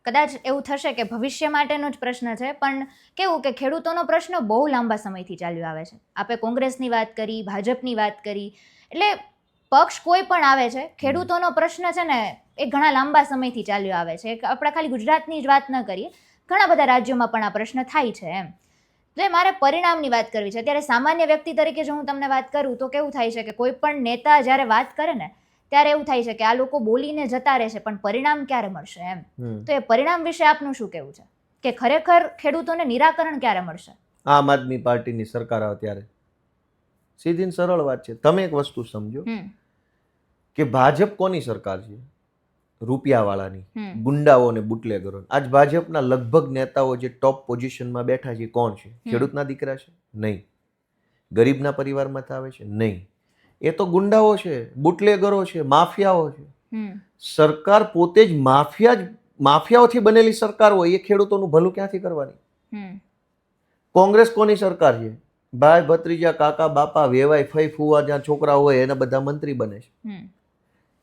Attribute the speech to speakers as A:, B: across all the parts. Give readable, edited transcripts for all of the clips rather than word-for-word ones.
A: કદાચ એવું થશે કે ભવિષ્ય માટેનો જ પ્રશ્ન છે, પણ કેવું કે ખેડૂતોનો પ્રશ્ન બહુ લાંબા સમયથી ચાલ્યો આવે છે. આપણે કોંગ્રેસની વાત કરી, ભાજપની વાત કરી, એટલે પક્ષ કોઈ પણ આવે છે, ખેડૂતોનો પ્રશ્ન છે ને એ ઘણા લાંબા સમયથી ચાલ્યો આવે છે. આપણે ખાલી ગુજરાતની જ વાત ન કરીએ, ઘણા બધા રાજ્યોમાં પણ આ પ્રશ્ન થાય છે એમ. તો મારે પરિણામની વાત કરવી છે. ત્યારે સામાન્ય વ્યક્તિ તરીકે જો હું તમને વાત કરું તો કેવું થાય છે કે કોઈ પણ નેતા જ્યારે વાત કરે ને ત્યારે એવું થાય છે કે આ લોકો બોલીને જતા રહેશે, પણ પરિણામ ક્યારે મળશે એમ. તો એ પરિણામ વિશે આપનું શું કહેવું છે કે ખરેખર ખેડૂતોને નિરાકરણ ક્યારે મળશે?
B: આમ આદમી પાર્ટીની સરકાર આવે ત્યારે. સીધી ને સરળ વાત છે. તમે એક વસ્તુ સમજો કે ભાજપ કોની સરકાર છે? રૂપિયાવાળાની, ગુંડાઓ અને બુટલેગરો. આજ ભાજપના લગભગ નેતાઓ જે ટોપ પોઝિશનમાં બેઠા છે કોણ છે? ખેડૂતના દીકરા છે? નહીં. ગરીબના પરિવારમાંથી આવે છે? નહીં. એ તો ગુંડાઓ છે, બુટલેગરો છે, માફિયાઓ છે. સરકાર પોતે જ માફિયાઓથી બનેલી સરકાર હોય, એ ખેડૂતોનું ભલું ક્યાંથી કરવાની? કોંગ્રેસ કોની સરકાર છે? ભાઈ ભત્રીજા, કાકા બાપા, વેવાય, ફઈ ફુવા, જ્યાં છોકરા હોય એના બધા મંત્રી બને છે.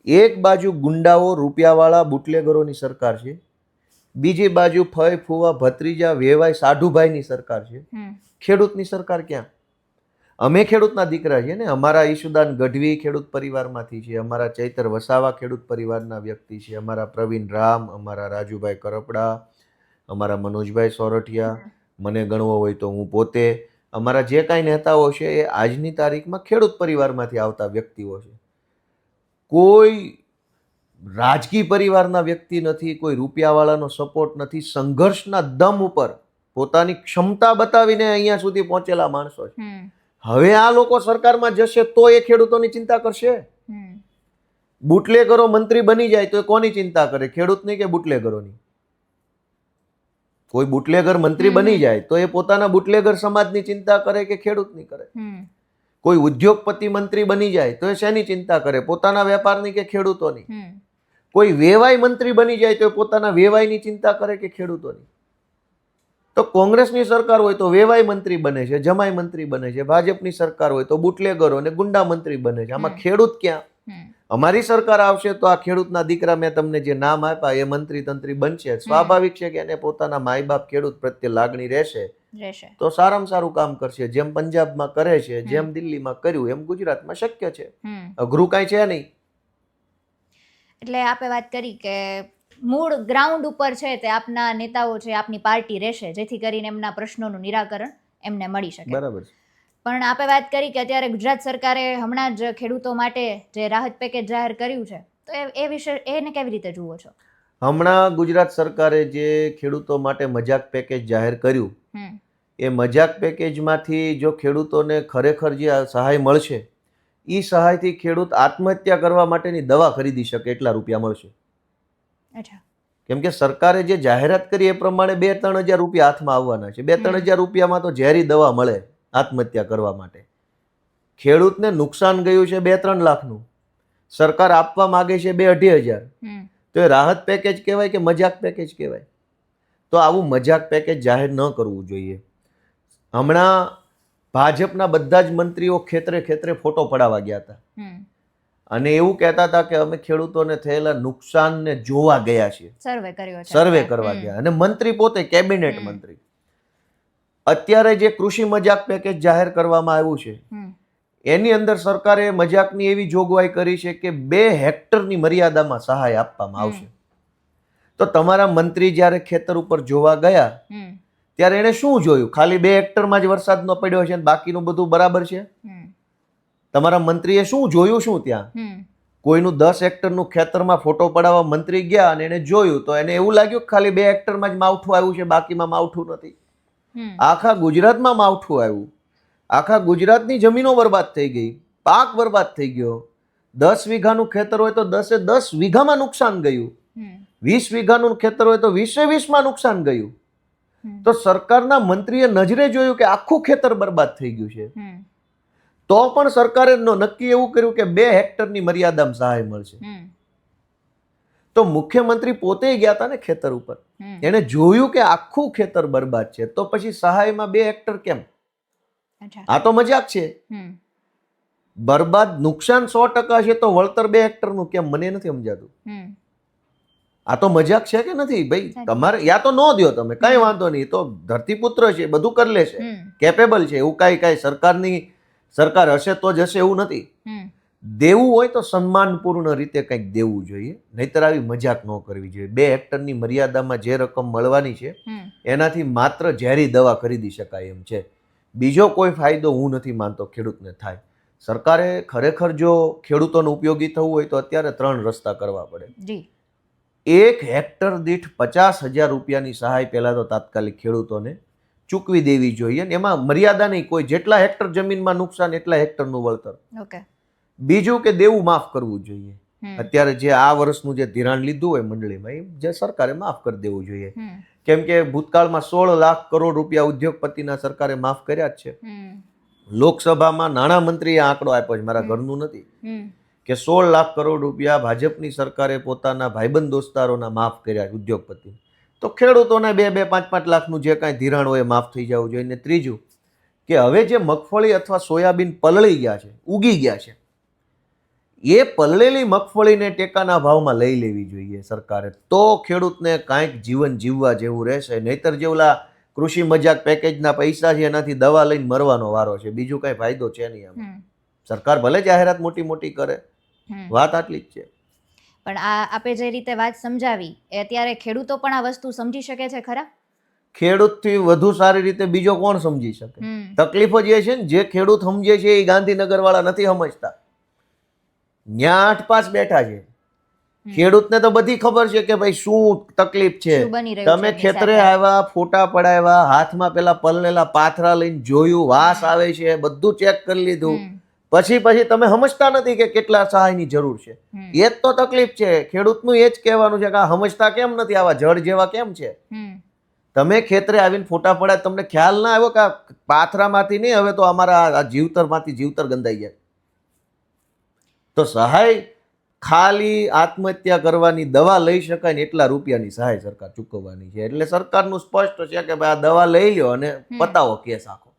B: એક બાજુ ગુંડાઓ, રૂપિયાવાળા, બુટલેગરોની સરકાર છે, બીજી બાજુ ફઈ ફુવા, ભત્રીજા, વેવાય, સાઢુભાઈની સરકાર છે. ખેડૂતની સરકાર ક્યાં? અમે ખેડૂતના દીકરા છીએ ને. અમારા ઈશુદાન ગઢવી ખેડૂત પરિવારમાંથી છે, અમારા ચૈતર વસાવા ખેડૂત પરિવારના વ્યક્તિ છે, અમારા પ્રવીણ રામ, અમારા રાજુભાઈ કરપડા, અમારા મનોજભાઈ સોરઠિયા, મને ગણવો હોય તો હું પોતે, અમારા જે કાંઈ નેતાઓ છે એ આજની તારીખમાં ખેડૂત પરિવારમાંથી આવતા વ્યક્તિઓ છે. કોઈ રાજકીય પરિવારના વ્યક્તિ નથી, કોઈ રૂપિયાવાળાનો સપોર્ટ નથી. સંઘર્ષના દમ ઉપર પોતાની ક્ષમતા બતાવીને અહીંયા સુધી પહોંચેલા માણસો છે. હવે આ લોકો સરકારમાં જશે તો એ ખેડૂતોની ચિંતા કરશે. બુટલેગરો મંત્રી બની જાય તો એ કોની ચિંતા કરે? ખેડૂતની કે બુટલેગરોની? કોઈ બુટલેગર મંત્રી બની જાય તો એ પોતાના બુટલેગર સમાજની ચિંતા કરે કે ખેડૂતની કરે? કોઈ ઉદ્યોગપતિ મંત્રી બની જાય તો એ શેની ચિંતા કરે? પોતાના વેપારની કે ખેડૂતોની? કોઈ વેવાય મંત્રી બની જાય તો એ પોતાના વેવાયની ચિંતા કરે કે ખેડૂતોની? તો કોંગ્રેસની સરકાર હોય તો વેવાય મંત્રી બને છે, જમાઈ મંત્રી બને છે. ભાજપની સરકાર હોય તો બુટલેગરો અને ગુંડા મંત્રી બને છે. આમાં ખેડૂત ક્યાં? અમારી સરકાર આવશે તો આ ખેડૂતના દીકરા, મેં તમને જે નામ આપ્યા, એ મંત્રી તંત્રી બનશે. સ્વાભાવિક છે કે એને પોતાના માય બાપ ખેડૂત પ્રત્યે લાગણી રહેશે તો સારામાં સારું કામ કરશે. જેમ પંજાબમાં કરે છે, જેમ દિલ્હીમાં કર્યું, એમ ગુજરાતમાં શક્ય છે. અઘરું કાંઈ છે નહીં.
A: એટલે આપે વાત કરી કે મૂળ ગ્રાઉન્ડ ઉપર છે તે આપના નેતાઓ છે, આપની પાર્ટી રહેશે, જેથી કરીને એમના પ્રશ્નોનું નિરાકરણ એમને મળી શકે.
B: બરાબર.
A: પણ આપે વાત કરી કે અત્યારે ગુજરાત સરકારે હમણાં જ ખેડૂતો માટે જે રાહત પેકેજ જાહેર કર્યું છે, તો એ વિશે એને કેવી રીતે જુઓ છો?
B: હમણાં ગુજરાત સરકારે જે ખેડૂતો માટે મજાક પેકેજ જાહેર કર્યું, એ મજાક પેકેજમાંથી જો ખેડૂતોને ખરેખર જે સહાય મળશે, એ સહાયથી ખેડૂત આત્મહત્યા કરવા માટેની દવા ખરીદી શકે એટલા રૂપિયા મળશે. કેમ કે સરકારે જે જાહેરાત કરી એ પ્રમાણે 2-3 હજાર રૂપિયા હાથમાં આવવાના છે. 2-3 હજાર રૂપિયામાં તો ઝેરી દવા મળે આત્મહત્યા કરવા માટે. ખેડૂતને નુકસાન ગયું છે 2-3 લાખનું, સરકાર આપવા માંગે છે 2-2.5 હજાર. તો એ રાહત પેકેજ કહેવાય કે મજાક પેકેજ કહેવાય? તો આવું મજાક પેકેજ જાહેર ન કરવું જોઈએ. હમણાં ભાજપના બધા જ મંત્રીઓ ખેતરે ખેતરે ફોટો પડાવવા ગયા હતા અને એવું કહેતા હતા કે અમે ખેડૂતોને થયેલા નુકસાનને જોવા ગયા છીએ, સર્વે કરવા ગયા. અને મંત્રી પોતે કેબિનેટ મંત્રી. અત્યારે જે કૃષિ મજાક પેકેજ જાહેર કરવામાં આવ્યું છે એની અંદર સરકારે મજાકની એવી જોગવાઈ કરી છે કે 2 હેક્ટરની મર્યાદામાં સહાય આપવામાં આવશે. તો તમારા મંત્રી જ્યારે ખેતર ઉપર જોવા ગયા ત્યારે એને શું જોયું? ખાલી 2 હેક્ટરમાં જ વરસાદ ન પડ્યો છે બાકીનું બધું બરાબર છે? તમારા મંત્રીએ શું જોયું? શું ત્યાં કોઈનું 10 હેક્ટરનું ખેતરમાં ફોટો પડાવવા મંત્રી ગયા અને એને જોયું તો એને એવું લાગ્યું કે ખાલી 2 હેક્ટરમાં જ માવઠું આવ્યું છે, બાકીમાં માવઠું નથી. આખા ગુજરાતમાં માવઠું આવ્યું, આખા ગુજરાતની જમીનો બરબાદ થઈ ગઈ, પાક બરબાદ થઈ ગયો. 10 વીઘાનું ખેતર હોય તો 10 વીઘામાં નુકસાન ગયું, 20 વીઘાનું ખેતર હોય તો 20માં નુકસાન ગયું. તો સરકારના મંત્રીએ નજરે જોયું કે આખું ખેતર બરબાદ થઈ ગયું છે, તો પણ સરકારે નક્કી એવું કર્યું કે 2 હેક્ટરની મર્યાદામાં સહાય મળશે. તો મુખ્યમંત્રી પોતે ગયા હતા ને ખેતર ઉપર, એને જોયું કે આખું ખેતર બરબાદ છે, તો પછી સહાયમાં 2 હેક્ટર કેમ? આ તો મજાક છે. બરબાદ નુકસાન 100% છે તો વળતર 2 હેક્ટરનું કેમ? મને નથી સમજાતું. આ તો મજાક છે કે નથી ભાઈ? તમારે યા તો ન દો તમે, કઈ વાંધો નહીં, તો ધરતીપુત્ર છે, બધું કરી લેશે, કેપેબલ છે, એવું કાંઈ સરકાર હશે તો જ હશે એવું નથી. દેવું હોય તો સન્માનપૂર્ણ રીતે કંઈક દેવું જોઈએ, નહીતર આવી મજાક ન કરવી જોઈએ. 2 હેક્ટરની મર્યાદામાં જે રકમ મળવાની છે એનાથી માત્ર ઝેરી દવા ખરીદી શકાય એમ છે. બીજો કોઈ ફાયદો હું નથી માનતો ખેડૂતને થાય. સરકારે ખરેખર જો ખેડૂતોને ઉપયોગી થવું હોય તો અત્યારે 3 રસ્તા કરવા પડે. 1 હેક્ટર દીઠ 50,000 રૂપિયાની સહાય પહેલા તો તાત્કાલિક ખેડૂતોને ચૂકવી દેવી જોઈએ, અને એમાં મર્યાદા નહીં, કોઈ જેટલા હેક્ટર જમીનમાં નુકસાન એટલા હેક્ટરનું વળતર. બીજું કે દેવું માફ કરવું જોઈએ. અત્યારે જે આ વર્ષનું જે ધિરાણ લીધું હોય મંડળીમાં એ જે સરકારે માફ કરી દેવું જોઈએ, કેમ કે ભૂતકાળમાં 16 લાખ કરોડ રૂપિયા ઉદ્યોગપતિના સરકારે માફ કર્યા જ છે. લોકસભામાં નાણામંત્રીએ આંકડો આપ્યો છે, મારા ઘરનું નથી, કે 16 લાખ કરોડ રૂપિયા ભાજપની સરકારે પોતાના ભાઈબંધ દોસ્તારોના માફ કર્યા ઉદ્યોગપતિ. તો ખેડૂતોને 2-2, 5-5 લાખનું જે કાંઈ ધિરાણ હોય એ માફ થઈ જવું જોઈએ. ને ત્રીજું કે હવે જે મગફળી અથવા સોયાબીન પલળી ગયા છે, ઉગી ગયા છે, એ પલળેલી મગફળીને ટેકાના ભાવમાં લઈ લેવી જોઈએ સરકારે, તો ખેડૂતને કાંઈક જીવન જીવવા જેવું રહેશે. નહીતર જે ઓલા કૃષિ મજાક પેકેજના પૈસા છે એનાથી દવા લઈને મરવાનો વારો છે, બીજું કાંઈ ફાયદો છે નહીં આમાં. સરકાર ભલે જાહેરાત મોટી મોટી કરે, વાત આટલી જ છે.
A: પણ આ આપે જે રીતે વાત સમજાવી એ અત્યારે ખેડૂતો પણ આ વસ્તુ સમજી શકે છે ખરા?
B: ખેડૂતથી વધુ સારી રીતે બીજો કોણ સમજી શકે? તકલીફ જ એ છે ને, જે ખેડૂત સમજે છે એ ગાંધીનગર વાળા નથી સમજતા. ન્યા 8-5 બેઠા છે, ખેડૂતને તો બધી ખબર છે કે ભાઈ શું તકલીફ છે. તમે ખેતરે આવ્યા, ફોટા પડાવ્યા, હાથમાં પેલા પલળેલા પાથરા લઈને જોયું, વાસ આવે છે, બધું ચેક કરી લીધું, પછી તમે સમજતા નથી કે કેટલા સહાયની જરૂર છે. એ જ તો તકલીફ છે ખેડૂતનું. એ જ કહેવાનું છે કે આ સમજતા કેમ નથી, આવા જળ જેવા કેમ છે. તમે ખેતરે આવીને ફોટા પડાય, તમને ખ્યાલ ના આવ્યો કે પાથરામાંથી નહીં, હવે તો અમારા જીવતરમાંથી જીવતર ગંધાઈ જાય. તો સહાય ખાલી આત્મહત્યા કરવાની દવા લઈ શકાય ને એટલા રૂપિયાની સહાય સરકાર ચૂકવવાની છે. એટલે સરકારનું સ્પષ્ટ છે કે ભાઈ આ દવા લઈ લો અને પતાવો કેસ આખો.